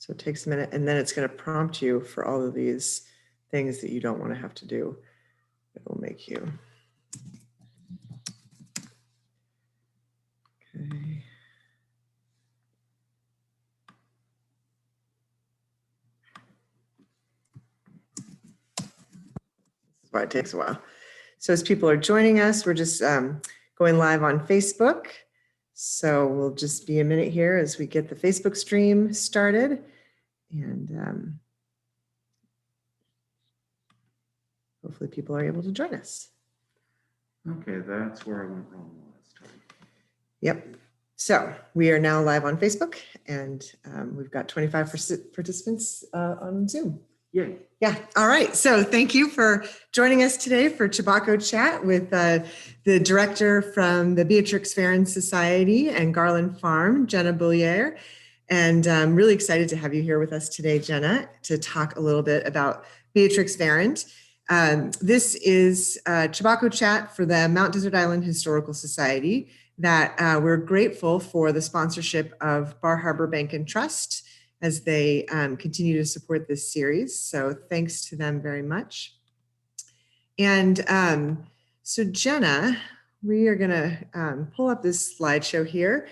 So it takes a minute, and then it's going to prompt you for all of these things that you don't want to have to do. It will make you. Okay. This is why it takes a while. So as people are joining us, we're just going live on Facebook. So we'll just be a minute here as we get the Facebook stream started. And hopefully people are able to join us. Okay, that's where I went wrong last time. Yep. So we are now live on Facebook, and we've got 25 participants on Zoom. Yay. Yeah. All right. So thank you for joining us today for Chebacco Chat with the director from the Beatrix Farrand Society and Garland Farm, Jenna Beaulieu. And I'm really excited to have you here with us today, Jenna, to talk a little bit about Beatrix Farrand. This is Chebacco Chat for the Mount Desert Island Historical Society that we're grateful for the sponsorship of Bar Harbor Bank and Trust as they continue to support this series. So thanks to them very much. And so Jenna, we are gonna pull up this slideshow here.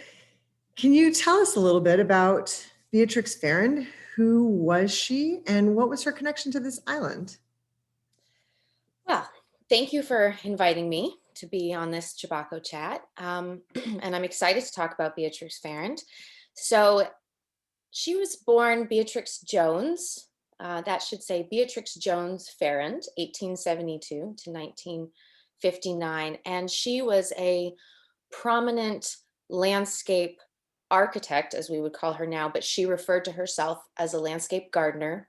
Can you tell us a little bit about Beatrix Farrand? Who was she and what was her connection to this island? Well, thank you for inviting me to be on this Chebacco Chat. And I'm excited to talk about Beatrix Farrand. So she was born Beatrix Jones, that should say Beatrix Jones Farrand, 1872 to 1959. And she was a prominent landscape architect, as we would call her now, but she referred to herself as a landscape gardener.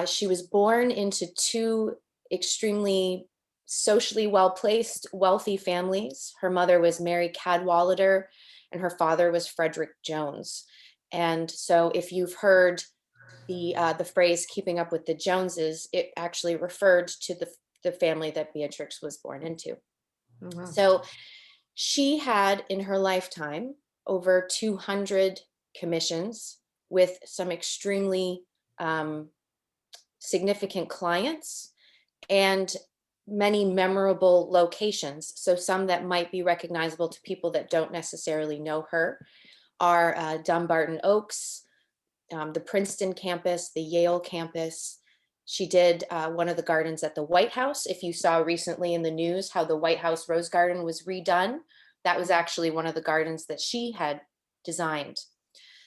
She was born into two extremely socially well-placed, wealthy families. Her mother was Mary Cadwallader, and her father was Frederick Jones. And so if you've heard the phrase keeping up with the Joneses, it actually referred to the family that Beatrix was born into. Oh, wow. So she had in her lifetime over 200 commissions with some extremely significant clients and many memorable locations. So some that might be recognizable to people that don't necessarily know her are Dumbarton Oaks, the Princeton campus, the Yale campus. She did one of the gardens at the White House. If you saw recently in the news how the White House Rose Garden was redone, that was actually one of the gardens that she had designed.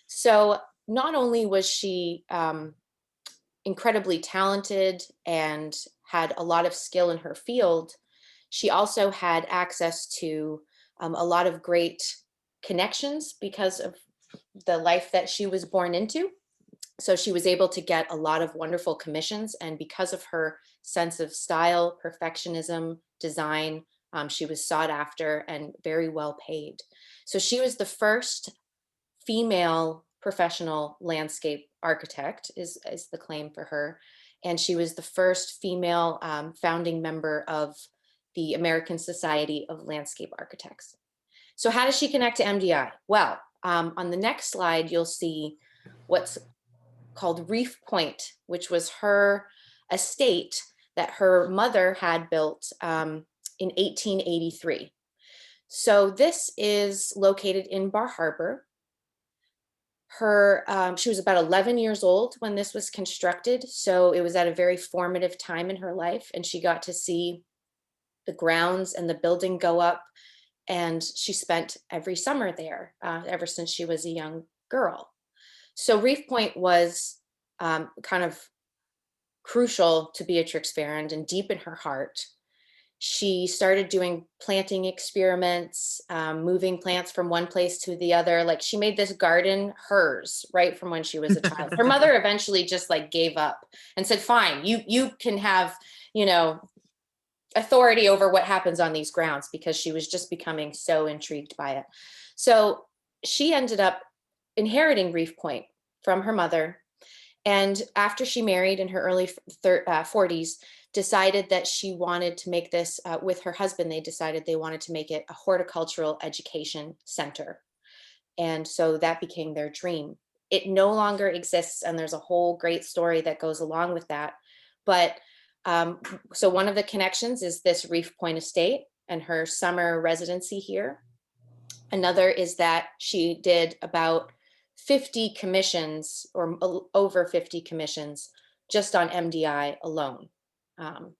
So not only was she incredibly talented and had a lot of skill in her field, she also had access to a lot of great connections because of the life that she was born into. So she was able to get a lot of wonderful commissions, and because of her sense of style, perfectionism, design, she was sought after and very well paid. So she was the first female professional landscape architect is the claim for her. And she was the first female founding member of the American Society of Landscape Architects. So how does she connect to MDI? Well, on the next slide, you'll see what's called Reef Point, which was her estate that her mother had built in 1883. So this is located in Bar Harbor. She was about 11 years old when this was constructed. So it was at a very formative time in her life, and she got to see the grounds and the building go up. And she spent every summer there ever since she was a young girl. So Reef Point was kind of crucial to Beatrix Farrand and deep in her heart. She started doing planting experiments, moving plants from one place to the other. Like, she made this garden hers right from when she was a child. Her mother eventually just like gave up and said, fine, you can have, authority over what happens on these grounds, because she was just becoming so intrigued by it. So she ended up inheriting Reef Point from her mother. And after she married in her early 40s, decided that she wanted to make this with her husband. They decided they wanted to make it a horticultural education center. And so that became their dream. It no longer exists, and there's a whole great story that goes along with that. But so one of the connections is this Reef Point estate and her summer residency here. Another is that she did about 50 commissions, or over 50 commissions, just on MDI alone.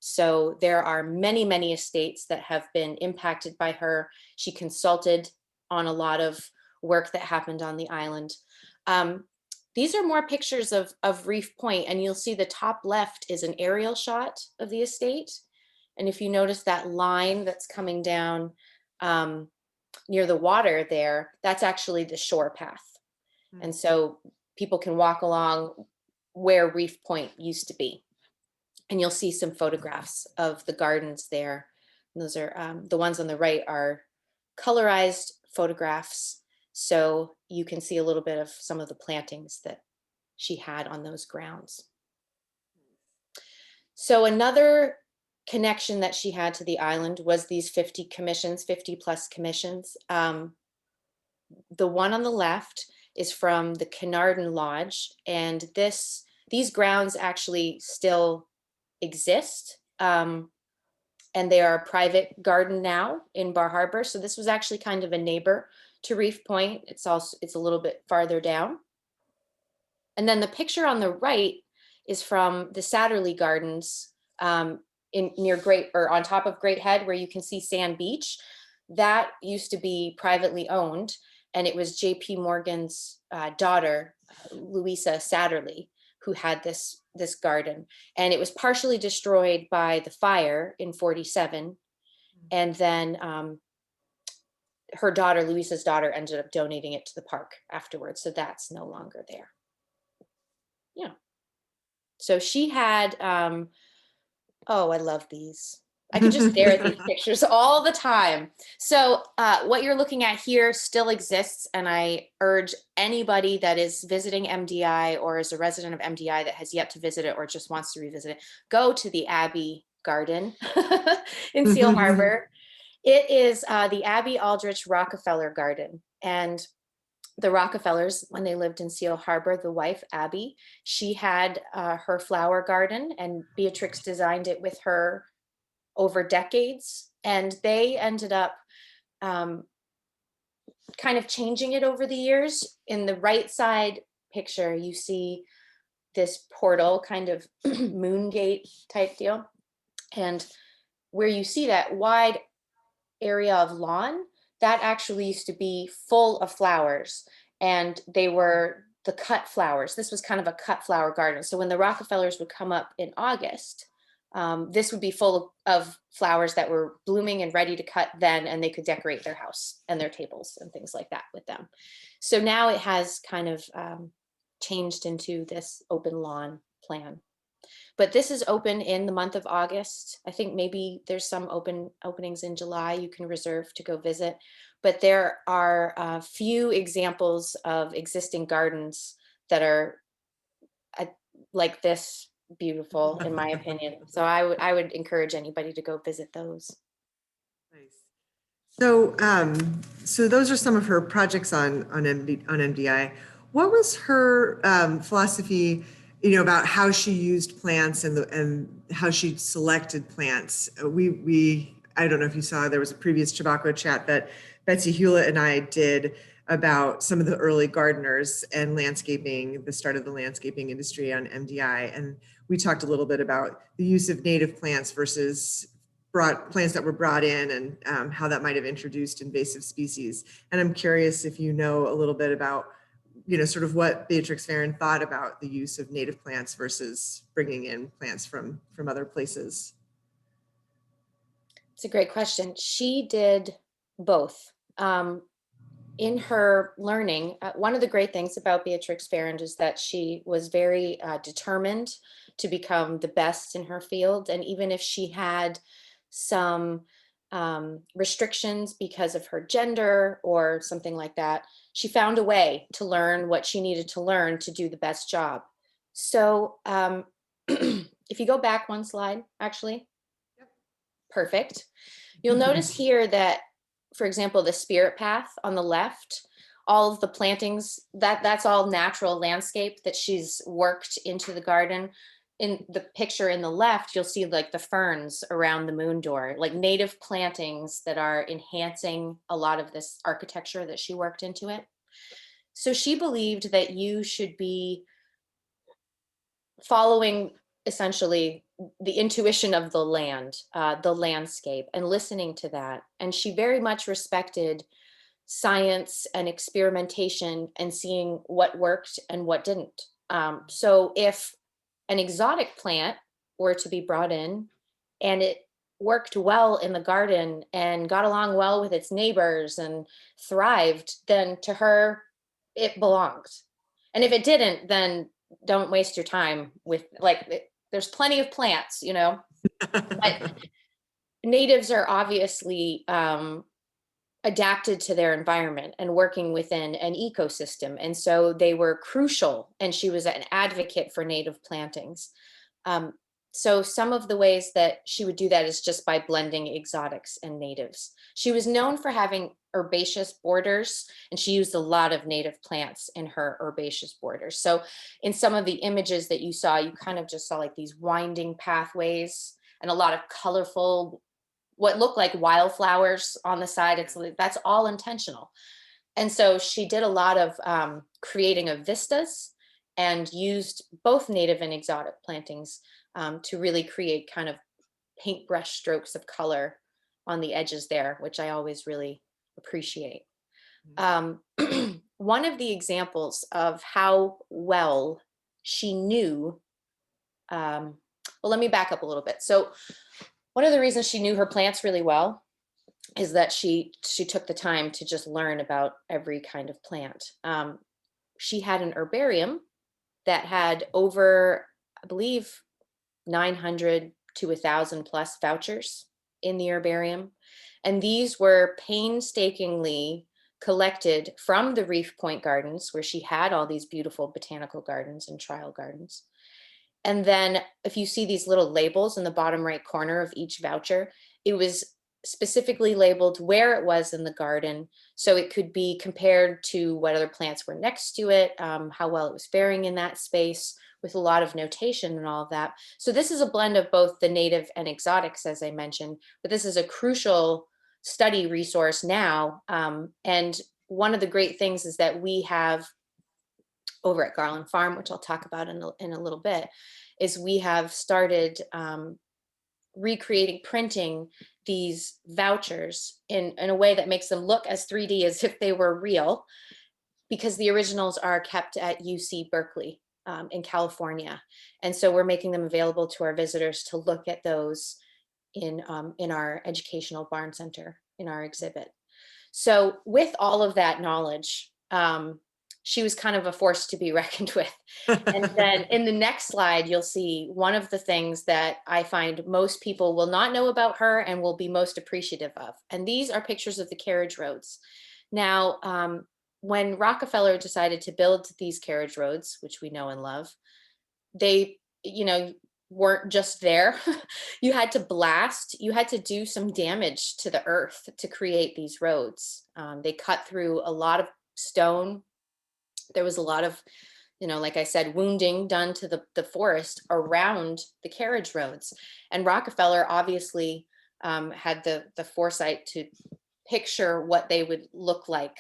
So there are many, many estates that have been impacted by her. She consulted on a lot of work that happened on the island. These are more pictures of Reef Point, and you'll see the top left is an aerial shot of the estate. And if you notice that line that's coming down near the water there, that's actually the shore path. And so people can walk along where Reef Point used to be. And you'll see some photographs of the gardens there. And those are the ones on the right are colorized photographs. So you can see a little bit of some of the plantings that she had on those grounds. So another connection that she had to the island was these 50 commissions, 50 plus commissions. The one on the left is from the Carnarvon Lodge, and these grounds actually still exist, and they are a private garden now in Bar Harbor. So this was actually kind of a neighbor to Reef Point. It's a little bit farther down. And then the picture on the right is from the Satterley Gardens near on top of Great Head, where you can see Sand Beach. That used to be privately owned, and it was J.P. Morgan's daughter, Louisa Satterley, who had this garden. And it was partially destroyed by the fire in 47. And then her daughter, Louisa's daughter, ended up donating it to the park afterwards. So that's no longer there. Yeah. So she had, oh, I love these. I could just stare at these pictures all the time. So what you're looking at here still exists. And I urge anybody that is visiting MDI or is a resident of MDI that has yet to visit it or just wants to revisit it, go to the Abbey Garden in Seal Harbor. It is the Abbey, Aldrich, Rockefeller Garden. And the Rockefellers, when they lived in Seal Harbor, the wife, Abbey, she had her flower garden, and Beatrix designed it with her over decades, and they ended up kind of changing it over the years. In the right side picture, you see this portal, kind of moon gate type deal. And where you see that wide area of lawn, that actually used to be full of flowers, and they were the cut flowers. This was kind of a cut flower garden. So when the Rockefellers would come up in August, this would be full of flowers that were blooming and ready to cut then, and they could decorate their house and their tables and things like that with them. So now it has kind of changed into this open lawn plan. But this is open in the month of August. I think maybe there's some openings in July you can reserve to go visit. But there are a few examples of existing gardens that are like this beautiful, in my opinion. So I would encourage anybody to go visit those. Nice. So, so those are some of her projects on MDI. What was her philosophy, about how she used plants and how she selected plants? I don't know if you saw, there was a previous Chebacco chat that Betsy Hewlett and I did about some of the early gardeners and landscaping, the start of the landscaping industry on MDI. And we talked a little bit about the use of native plants versus plants that were brought in, and how that might have introduced invasive species. And I'm curious if you know a little bit about, sort of what Beatrix Farrand thought about the use of native plants versus bringing in plants from other places. It's a great question. She did both. In her learning, one of the great things about Beatrix Farrand is that she was very determined to become the best in her field. And even if she had some restrictions because of her gender or something like that, she found a way to learn what she needed to learn to do the best job. So if you go back one slide, actually. Yep. Perfect. You'll notice here that, for example, the spirit path on the left all of the plantings, that's all natural landscape that she's worked into the garden. In the picture in the left, you'll see like the ferns around the moon door, like native plantings that are enhancing a lot of this architecture that she worked into it. So she believed that you should be following essentially the intuition of the land, the landscape, and listening to that. And she very much respected science and experimentation and seeing what worked and what didn't. So if an exotic plant were to be brought in and it worked well in the garden and got along well with its neighbors and thrived, then to her, it belonged. And if it didn't, then don't waste your time with there's plenty of plants, but natives are obviously adapted to their environment and working within an ecosystem. And so they were crucial, and she was an advocate for native plantings. So some of the ways that she would do that is just by blending exotics and natives. She was known for having herbaceous borders, and she used a lot of native plants in her herbaceous borders. So in some of the images that you saw, you kind of just saw like these winding pathways and a lot of colorful, what looked like wildflowers on the side. That's all intentional. And so she did a lot of creating of vistas and used both native and exotic plantings to really create kind of paintbrush strokes of color on the edges there, which I always really appreciate. One of the examples of how well she knew, well, let me back up a little bit. So one of the reasons she knew her plants really well is that she took the time to just learn about every kind of plant. She had an herbarium that had over, I believe, 900 to 1,000 plus vouchers in the herbarium. And these were painstakingly collected from the Reef Point gardens, where she had all these beautiful botanical gardens and trial gardens. And then if you see these little labels in the bottom right corner of each voucher, it was specifically labeled where it was in the garden, so it could be compared to what other plants were next to it, how well it was faring in that space, with a lot of notation and all of that. So this is a blend of both the native and exotics, as I mentioned, but this is a crucial study resource now. And one of the great things is that we have over at Garland Farm, which I'll talk about in a little bit, is we have started recreating, printing these vouchers in a way that makes them look as 3D as if they were real, because the originals are kept at UC Berkeley in California. And so we're making them available to our visitors to look at those in our educational barn center, in our exhibit. So with all of that knowledge, she was kind of a force to be reckoned with. And then in the next slide, you'll see one of the things that I find most people will not know about her and will be most appreciative of. And these are pictures of the carriage roads. Now, when Rockefeller decided to build these carriage roads, which we know and love, they, weren't just there. You had to blast, you had to do some damage to the earth to create these roads. They cut through a lot of stone. There was a lot of, like I said, wounding done to the forest around the carriage roads. And Rockefeller obviously had the foresight to picture what they would look like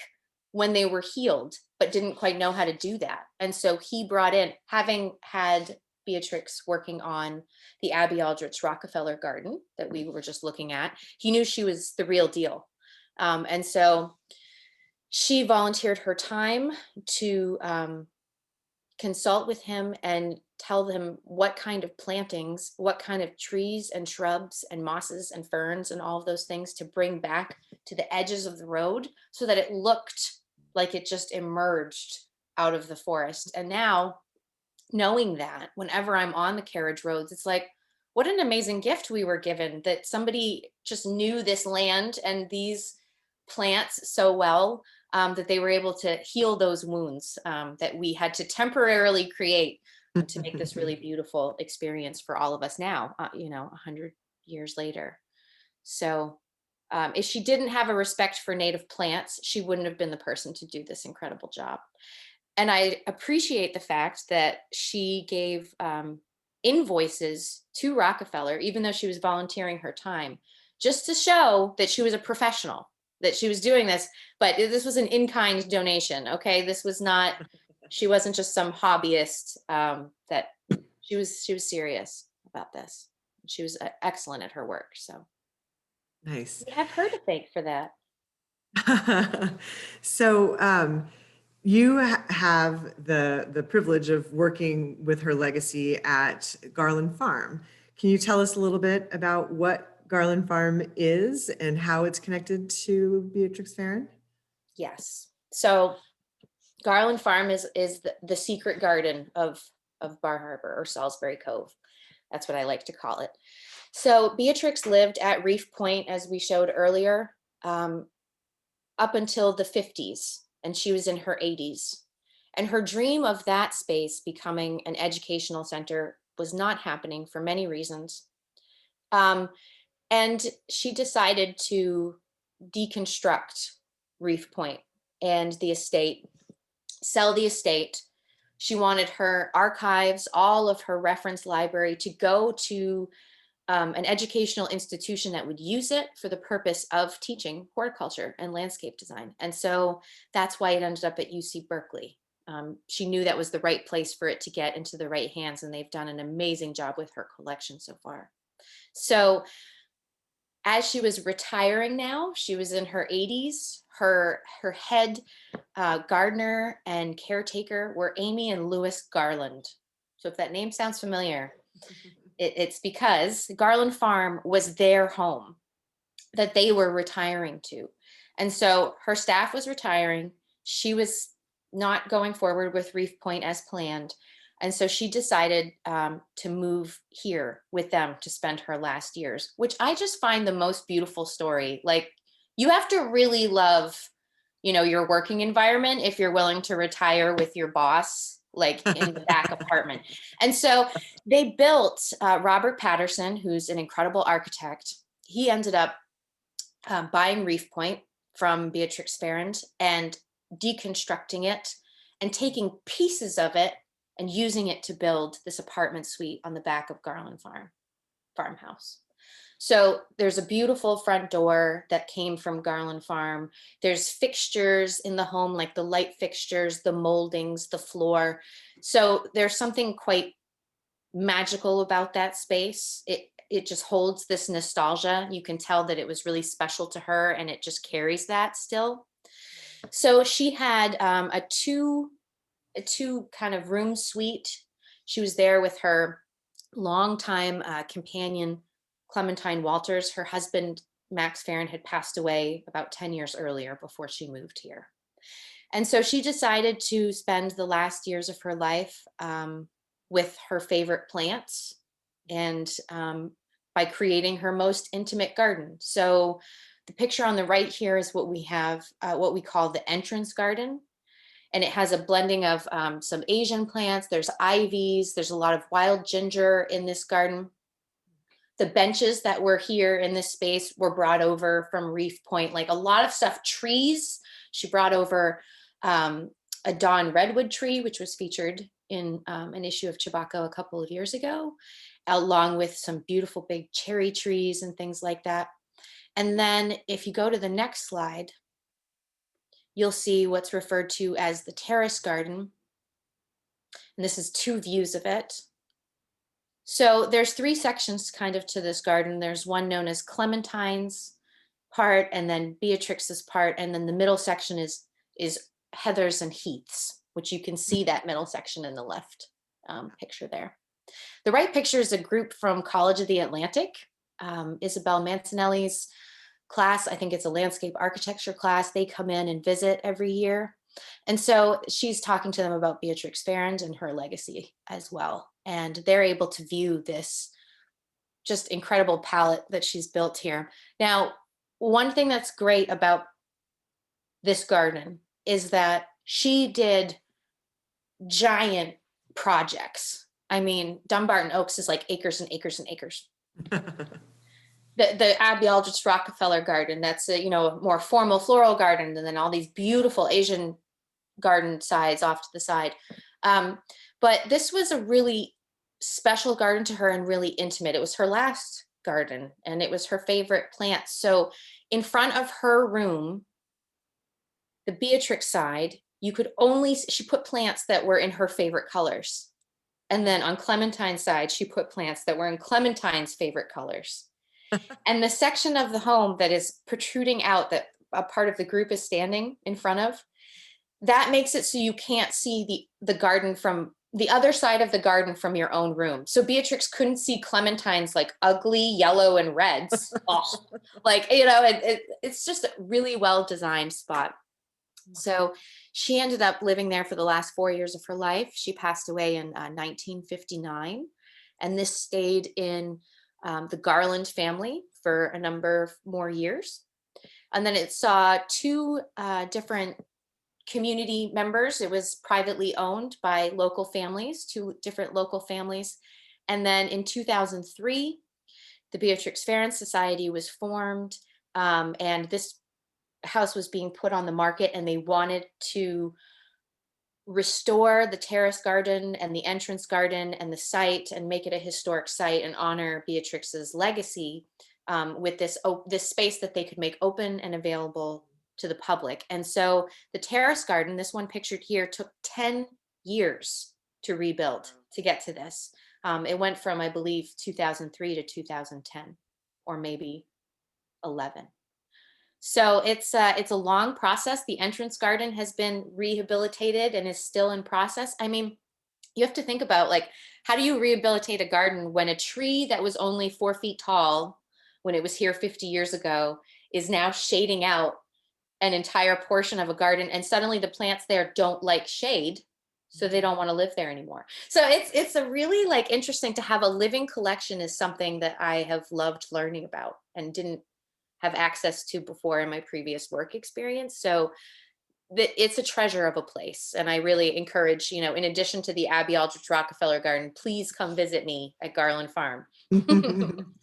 when they were healed, but didn't quite know how to do that. And so he brought in, having had Beatrix working on the Abbey, Aldrich, Rockefeller garden that we were just looking at, he knew she was the real deal. And so she volunteered her time to consult with him and tell them what kind of plantings, what kind of trees and shrubs and mosses and ferns and all of those things to bring back to the edges of the road so that it looked like it just emerged out of the forest. And now, knowing that, whenever I'm on the carriage roads, it's like, what an amazing gift we were given, that somebody just knew this land and these plants so well, that they were able to heal those wounds that we had to temporarily create to make this really beautiful experience for all of us now, 100 years later. So If she didn't have a respect for native plants, she wouldn't have been the person to do this incredible job. And I appreciate the fact that she gave invoices to Rockefeller, even though she was volunteering her time, just to show that she was a professional, that she was doing this. But this was an in-kind donation. Okay, this was not. She wasn't just some hobbyist. That she was serious about this. She was excellent at her work. So Nice. we have her to thank for that. So you have the privilege of working with her legacy at Garland Farm. Can you tell us a little bit about what Garland Farm is and how it's connected to Beatrix Farrand? Yes. So Garland Farm is the secret garden of Bar Harbor, or Salisbury Cove. That's what I like to call it. So Beatrix lived at Reef Point, as we showed earlier, up until the 50s, and she was in her 80s. And her dream of that space becoming an educational center was not happening for many reasons. And she decided to deconstruct Reef Point and the estate, sell the estate. She wanted her archives, all of her reference library, to go to an educational institution that would use it for the purpose of teaching horticulture and landscape design. And so that's why it ended up at UC Berkeley. She knew that was the right place for it to get into the right hands, and they've done an amazing job with her collection so far. So as she was retiring now, she was in her 80s, her head gardener and caretaker were Amy and Louis Garland. So if that name sounds familiar, it's because Garland Farm was their home that they were retiring to. And so her staff was retiring. She was not going forward with Reef Point as planned. And so she decided to move here with them to spend her last years, which I just find the most beautiful story. Like, you have to really love, your working environment if you're willing to retire with your boss, like in the back apartment. And so they built Robert Patterson, who's an incredible architect. He ended up buying Reef Point from Beatrix Farrand and deconstructing it and taking pieces of it and using it to build this apartment suite on the back of Garland farmhouse. So there's a beautiful front door that came from Garland Farm. There's fixtures in the home, like the light fixtures, the moldings, the floor. So there's something quite magical about that space. It just holds this nostalgia. You can tell that it was really special to her, and it just carries that still. So she had a two kind of room suite. She was there with her longtime companion, Clementine Walters. Her husband, Max Farrand, had passed away about 10 years earlier before she moved here. And so she decided to spend the last years of her life with her favorite plants and by creating her most intimate garden. So the picture on the right here is what we have, what we call the entrance garden. And it has a blending of some Asian plants. There's ivies. There's a lot of wild ginger in this garden. The benches that were here in this space were brought over from Reef Point, like a lot of stuff, trees. She brought over a Dawn redwood tree, which was featured in an issue of Chebacco a couple of years ago, along with some beautiful big cherry trees and things like that. And then if you go to the next slide, you'll see what's referred to as the Terrace Garden. And this is two views of it. So there's three sections kind of to this garden. There's one known as Clementine's part, and then Beatrix's part, and then the middle section is Heather's and Heath's, which you can see that middle section in the left picture there. The right picture is a group from College of the Atlantic, Isabel Mancinelli's class. I think it's a landscape architecture class. They come in and visit every year. And so she's talking to them about Beatrix Farrand and her legacy as well. And they're able to view this just incredible palette that she's built here. Now, one thing that's great about this garden is that she did giant projects. I mean, Dumbarton Oaks is like acres and acres and acres. the Abbey, Aldrich, Rockefeller garden. That's a, a more formal floral garden, and then all these beautiful Asian garden sides off to the side. But this was a really special garden to her and really intimate. It was her last garden and it was her favorite plant. So in front of her room, the Beatrix side, she put plants that were in her favorite colors. And then on Clementine's side, she put plants that were in Clementine's favorite colors. And the section of the home that is protruding out, that a part of the group is standing in front of, that makes it so you can't see the garden from the other side of the garden from your own room. So Beatrix couldn't see Clementine's like ugly yellow and reds. Oh, like, it's just a really well designed spot. So she ended up living there for the last 4 years of her life. She passed away in 1959. And this stayed in the Garland family for a number of more years. And then it saw two different community members. It was privately owned by local families, two different local families. And then in 2003, the Beatrix Farrand Society was formed, and this house was being put on the market, and they wanted to restore the terrace garden and the entrance garden and the site and make it a historic site and honor Beatrix's legacy with this space that they could make open and available to the public. And so the terrace garden, this one pictured here, took 10 years to rebuild to get to this. It went from, I believe, 2003 to 2010, or maybe 11. So it's a long process. The entrance garden has been rehabilitated and is still in process. I mean, you have to think about, like, how do you rehabilitate a garden when a tree that was only 4 feet tall when it was here 50 years ago is now shading out an entire portion of a garden, and suddenly the plants there don't like shade, so they don't want to live there anymore. So it's a really, like, interesting to have a living collection is something that I have loved learning about and didn't have access to before in my previous work experience. So it's a treasure of a place. And I really encourage, in addition to the Abbey, Aldrich, Rockefeller garden, please come visit me at Garland Farm.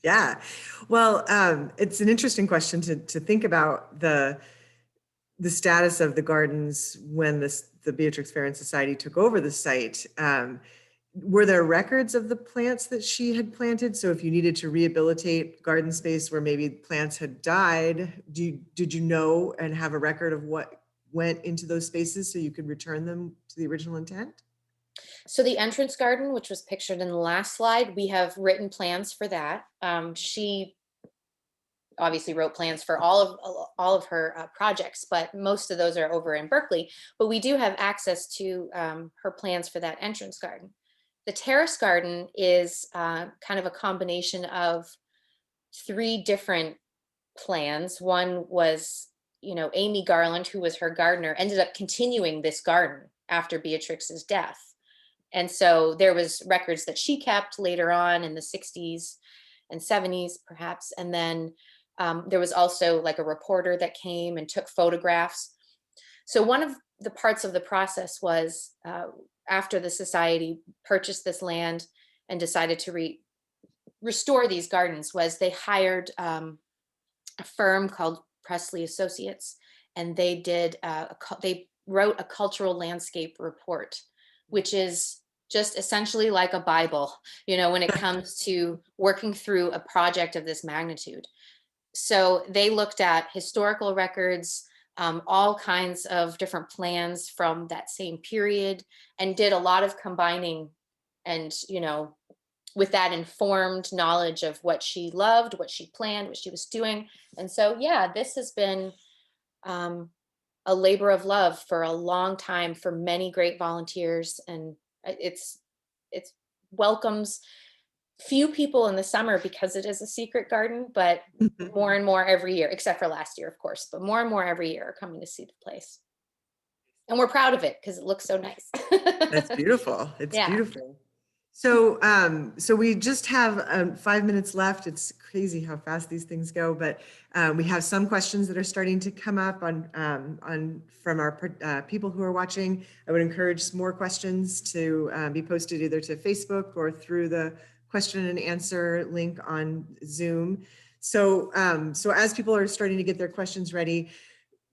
Yeah. Well, it's an interesting question to think about the status of the gardens when the Beatrix Farrand Society took over the site. Were there records of the plants that she had planted? So if you needed to rehabilitate garden space where maybe plants had died, did you know and have a record of what went into those spaces so you could return them to the original intent? So the entrance garden, which was pictured in the last slide, we have written plans for that. She obviously wrote plans for all of her projects, but most of those are over in Berkeley. But we do have access to her plans for that entrance garden. The terrace garden is kind of a combination of 3 different plans. One was, Amy Garland, who was her gardener, ended up continuing this garden after Beatrix's death. And so there was records that she kept later on in the 60s and 70s, perhaps. And then there was also like a reporter that came and took photographs. So one of the parts of the process was after the society purchased this land and decided to restore these gardens, was they hired a firm called Presley Associates, and they wrote a cultural landscape report, which is just essentially like a Bible, when it comes to working through a project of this magnitude. So they looked at historical records, all kinds of different plans from that same period, and did a lot of combining and, with that informed knowledge of what she loved, what she planned, what she was doing. And so, yeah, this has been a labor of love for a long time for many great volunteers. And it's welcomes few people in the summer because it is a secret garden, but more and more every year, except for last year, of course, but more and more every year are coming to see the place. And we're proud of it because it looks so nice. That's beautiful. It's Yeah. beautiful. So, so we just have 5 minutes left. It's crazy how fast these things go, but we have some questions that are starting to come up from our people who are watching. I would encourage more questions to be posted either to Facebook or through the question and answer link on Zoom. So, so as people are starting to get their questions ready,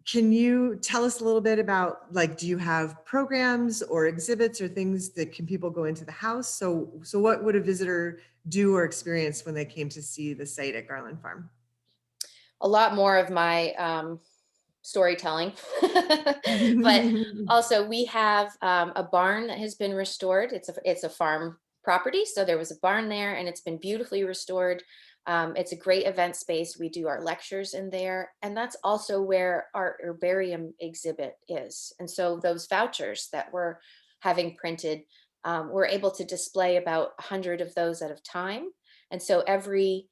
can you tell us a little bit about, like, do you have programs or exhibits or things that can people go into the house? So what would a visitor do or experience when they came to see the site at Garland Farm? A lot more of my storytelling. But also we have a barn that has been restored. It's a farm property, so there was a barn there and it's been beautifully restored. It's a great event space. We do our lectures in there, and that's also where our herbarium exhibit is. And so those vouchers that we're having printed, we're able to display about 100 of those at a time. And so every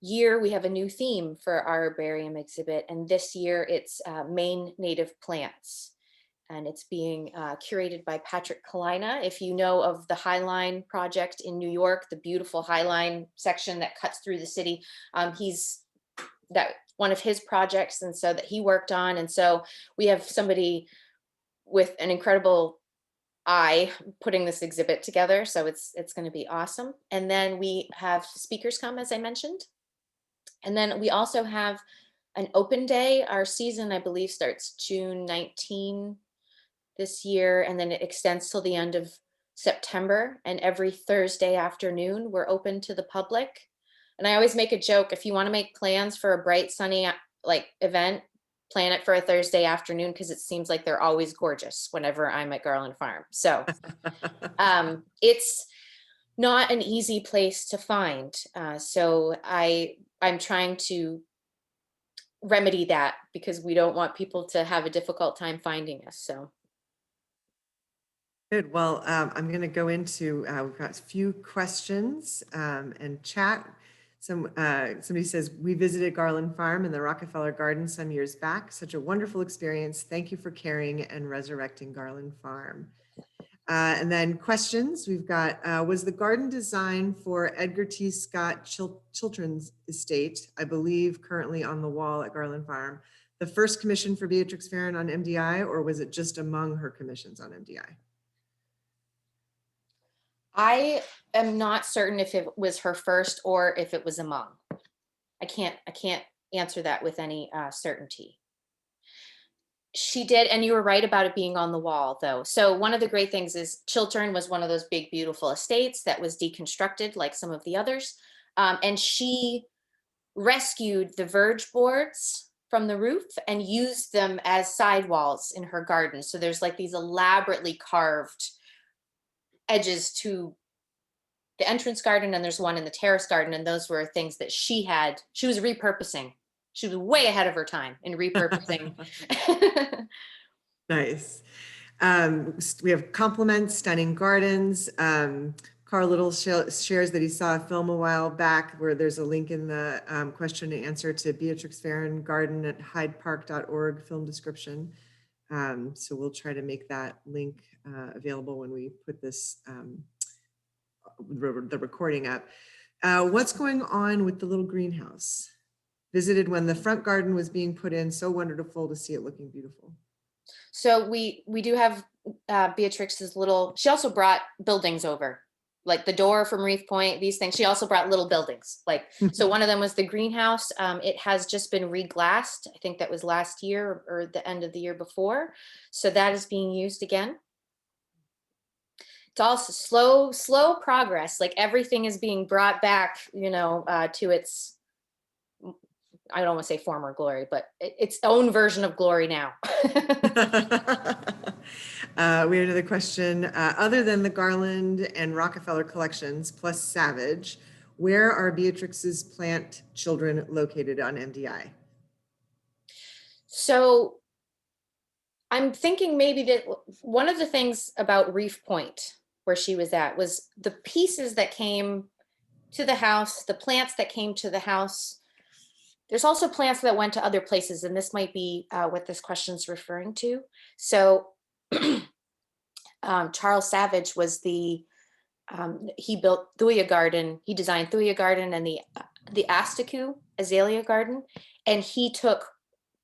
year we have a new theme for our herbarium exhibit, and this year it's Maine native plants, and it's being curated by Patrick Kalina. If you know of the High Line project in New York, the beautiful High Line section that cuts through the city, he's that one of his projects, and so that he worked on. And so we have somebody with an incredible eye putting this exhibit together, so it's going to be awesome. And then we have speakers come, as I mentioned. And then we also have an open day. Our season, I believe, starts June 19 this year, and then it extends till the end of September. And every Thursday afternoon, we're open to the public. And I always make a joke, if you want to make plans for a bright, sunny event, plan it for a Thursday afternoon, because it seems like they're always gorgeous whenever I'm at Garland Farm. So it's not an easy place to find. So I'm trying to remedy that, because we don't want people to have a difficult time finding us. So. Good. Well, I'm going to go into, we've got a few questions and chat. Somebody says, we visited Garland Farm and the Rockefeller Garden some years back. Such a wonderful experience. Thank you for caring and resurrecting Garland Farm. And then questions, we've got, was the garden designed for Edgar T. Scott Chiltern's estate, I believe currently on the wall at Garland Farm, the first commission for Beatrix Farrand on MDI, or was it just among her commissions on MDI? I am not certain if it was her first or if it was among. I can't answer that with any certainty. She did, and you were right about it being on the wall, though. So one of the great things is Chiltern was one of those big, beautiful estates that was deconstructed like some of the others. And she rescued the verge boards from the roof and used them as sidewalls in her garden. So there's like these elaborately carved edges to the entrance garden, and there's one in the terrace garden. And those were things that she was repurposing. She was way ahead of her time in repurposing. Nice. We have compliments, stunning gardens. Carl Little shares that he saw a film a while back where there's a link in the question and answer to Beatrix Farrand Garden at hydepark.org film description. So we'll try to make that link available when we put this, the recording up. What's going on with the little greenhouse? Visited when the front garden was being put in. So wonderful to see it looking beautiful. So we do have Beatrix's little, she also brought buildings over, like the door from Reef Point, these things. She also brought little buildings. So one of them was the greenhouse. It has just been reglassed. I think that was last year or the end of the year before. So that is being used again. It's also slow progress. Like everything is being brought back, to its, I don't want to say former glory, but its own version of glory now. We have another question. Other than the Garland and Rockefeller collections plus Savage, where are Beatrix's plant children located on MDI? So I'm thinking maybe that one of the things about Reef Point, where she was at, was the pieces that came to the house, the plants that came to the house. There's also plants that went to other places, and this might be what this question is referring to. So Charles Savage was he built Thuya Garden. He designed Thuya Garden and the Asticue Azalea Garden, and he took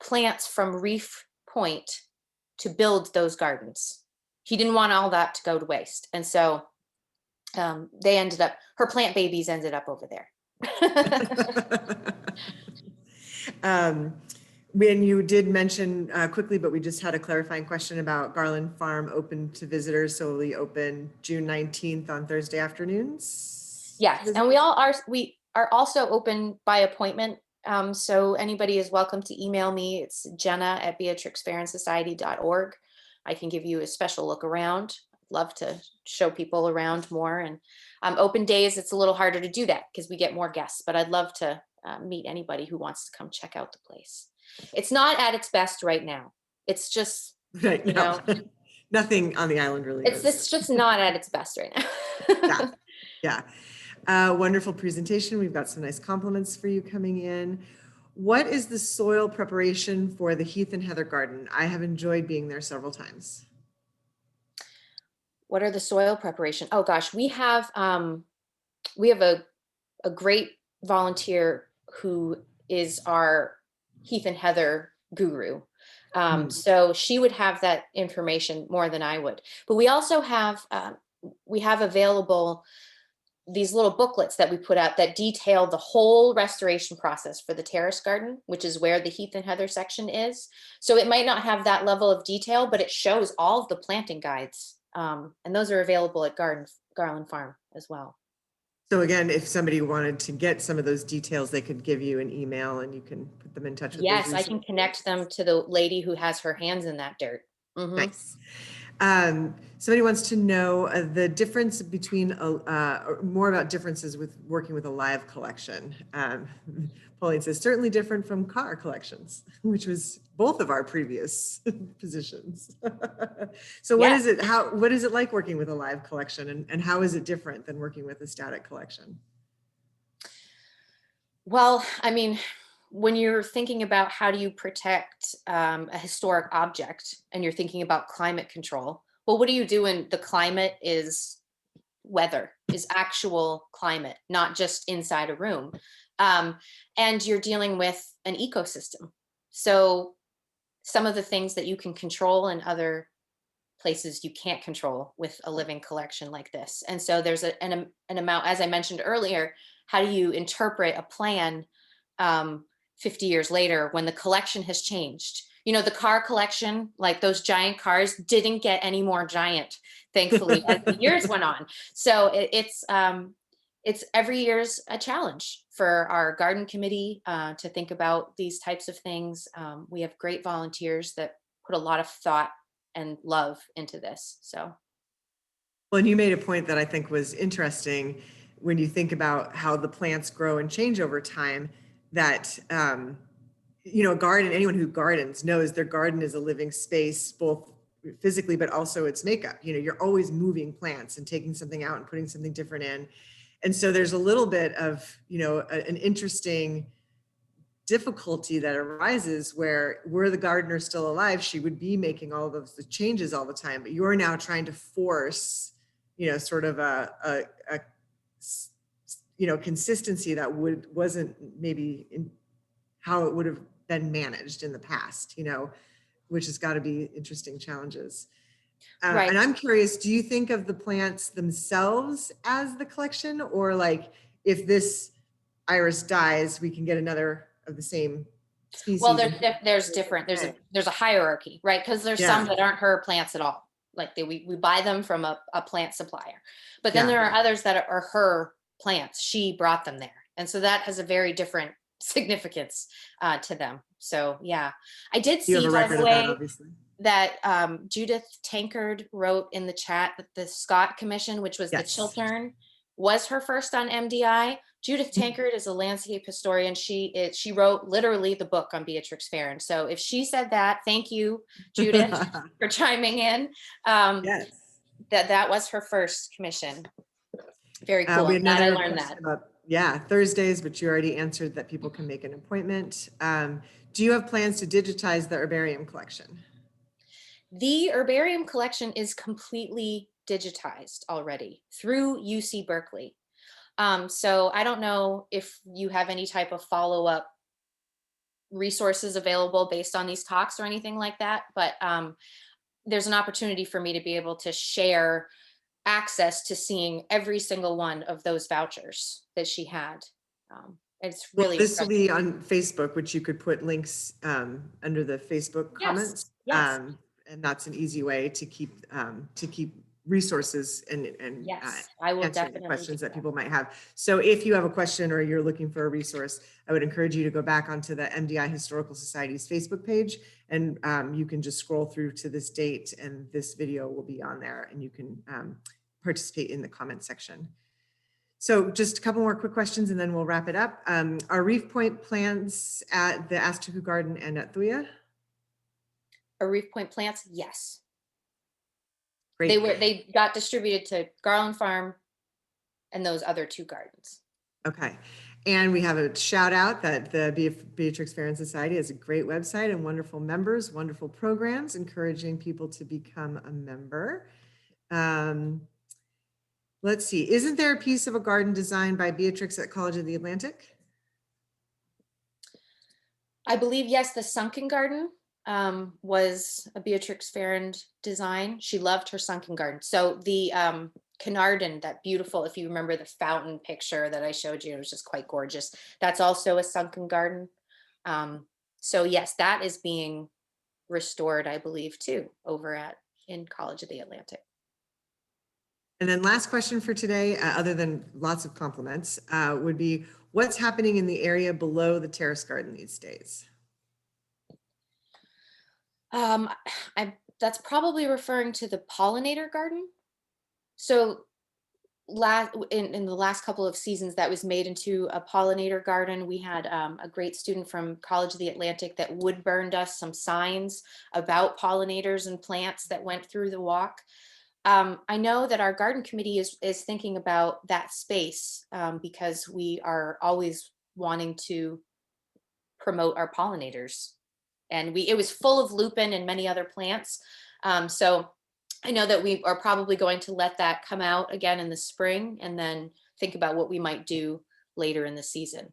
plants from Reef Point to build those gardens. He didn't want all that to go to waste, and so her plant babies ended up over there. When you did mention quickly, but we just had a clarifying question about Garland Farm open to visitors, so we open June 19th on Thursday afternoons. Yes, and we are also open by appointment. So anybody is welcome to email me. It's jenna@beatrixfarrandsociety.org. I can give you a special look around. I'd love to show people around more. And open days, it's a little harder to do that because we get more guests, but I'd love to meet anybody who wants to come check out the place. It's not at its best right now. It's just, Right you now, know, nothing on the island really is. it's just not at its best right now. Yeah. Wonderful presentation. We've got some nice compliments for you coming in. What is the soil preparation for the Heath and Heather garden? I have enjoyed being there several times. What are the soil preparation? Oh gosh, we have a great volunteer who is our Heath and Heather guru. So she would have that information more than I would. But we also have available these little booklets that we put out that detail the whole restoration process for the Terrace Garden, which is where the Heath and Heather section is. So it might not have that level of detail, but it shows all of the planting guides. And those are available at Garland Farm as well. So again, if somebody wanted to get some of those details, they could give you an email and you can put them in touch with. Yes, I can connect them to the lady who has her hands in that dirt. Mm-hmm. Nice. Somebody wants to know the difference between, more about differences with working with a live collection. Pauline says, certainly different from car collections, which was both of our previous positions. So what is it, what is it like working with a live collection, and how is it different than working with a static collection? Well, I mean, when you're thinking about how do you protect a historic object and you're thinking about climate control, well, what do you do when the climate is weather, is actual climate, not just inside a room? And you're dealing with an ecosystem. So some of the things that you can control in other places you can't control with a living collection like this. And so there's an amount, as I mentioned earlier, how do you interpret a plan 50 years later when the collection has changed? You know, the car collection, like those giant cars, didn't get any more giant, thankfully, as the years went on. So it's every year's a challenge for our garden committee to think about these types of things. We have great volunteers that put a lot of thought and love into this. So, well, and you made a point that I think was interesting when you think about how the plants grow and change over time, that you know, a garden, anyone who gardens knows their garden is a living space, both physically, but also its makeup. You know, you're always moving plants and taking something out and putting something different in. And so there's a little bit of, you know, an interesting difficulty that arises where, were the gardener still alive, she would be making all of the changes all the time, but you're now trying to force, you know, sort of a you know, consistency that wasn't maybe in how it would have been managed in the past, you know, which has got to be interesting challenges. right. And I'm curious, do you think of the plants themselves as the collection, or like if this iris dies, we can get another of the same species? Well, there's different, there's a hierarchy, right? Because there's some that aren't her plants at all. Like we buy them from a plant supplier, but then there are others that are her plants. She brought them there. And so that has a very different significance to them. So yeah, I did see, by the way, that Judith Tankard wrote in the chat that the Scott Commission, which was the Chiltern, was her first on MDI. Judith Tankard is a landscape historian. She wrote literally the book on Beatrix Farrand. So if she said that, thank you, Judith, for chiming in. Yes. That was her first commission. Very cool. I learned that. About, Thursdays, but you already answered that people can make an appointment. Do you have plans to digitize the herbarium collection? The herbarium collection is completely digitized already through UC Berkeley. So I don't know if you have any type of follow-up resources available based on these talks or anything like that, but there's an opportunity for me to be able to share access to seeing every single one of those vouchers that she had. It's Well, really this will impressive. be on Facebook, which you could put links under the Facebook Yes, comments. yes, And that's an easy way to keep resources and yes. I will answering the definitely do questions that that. people might have. So if you have a question or you're looking for a resource, I would encourage you to go back onto the MDI Historical Society's Facebook page, and you can just scroll through to this date, and this video will be on there, and you can participate in the comment section. So just a couple more quick questions and then we'll wrap it up. Are Reef Point plants at the Astuku Garden and at Thuya? Are Reef Point plants? Yes. Great. They got distributed to Garland Farm and those other 2 gardens. Okay. And we have a shout out that the Beatrix Farrand Society has a great website and wonderful members, wonderful programs, encouraging people to become a member. Let's see, isn't there a piece of a garden designed by Beatrix at College of the Atlantic? I believe, yes, the Sunken Garden was a Beatrix Farrand design. She loved her Sunken Garden. So the Carnarvon, that beautiful, if you remember the fountain picture that I showed you, it was just quite gorgeous. That's also a Sunken Garden. So yes, that is being restored, I believe, too, over in College of the Atlantic. And then last question for today, other than lots of compliments, would be what's happening in the area below the Terrace Garden these days? That's probably referring to the pollinator garden. So in the last couple of seasons, that was made into a pollinator garden. We had a great student from College of the Atlantic that wood burned us some signs about pollinators and plants that went through the walk. I know that our garden committee is thinking about that space because we are always wanting to promote our pollinators. And it was full of lupin and many other plants. So I know that we are probably going to let that come out again in the spring and then think about what we might do later in the season.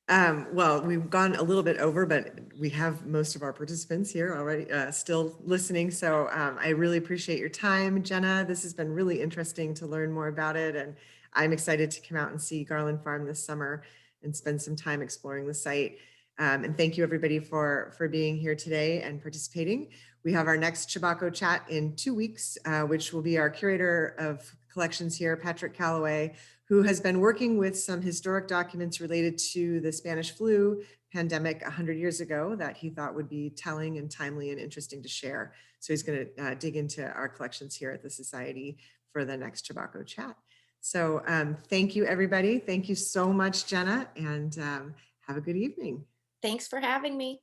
Well, we've gone a little bit over, but we have most of our participants here already still listening. So I really appreciate your time, Jenna. This has been really interesting to learn more about it. And I'm excited to come out and see Garland Farm this summer and spend some time exploring the site. And thank you everybody for being here today and participating. We have our next Chebacco Chat in 2 weeks, which will be our curator of collections here, Patrick Callaway, who has been working with some historic documents related to the Spanish flu pandemic 100 years ago that he thought would be telling and timely and interesting to share. So he's going to dig into our collections here at the Society for the next Chebacco Chat. So thank you, everybody. Thank you so much, Jenna, and have a good evening. Thanks for having me.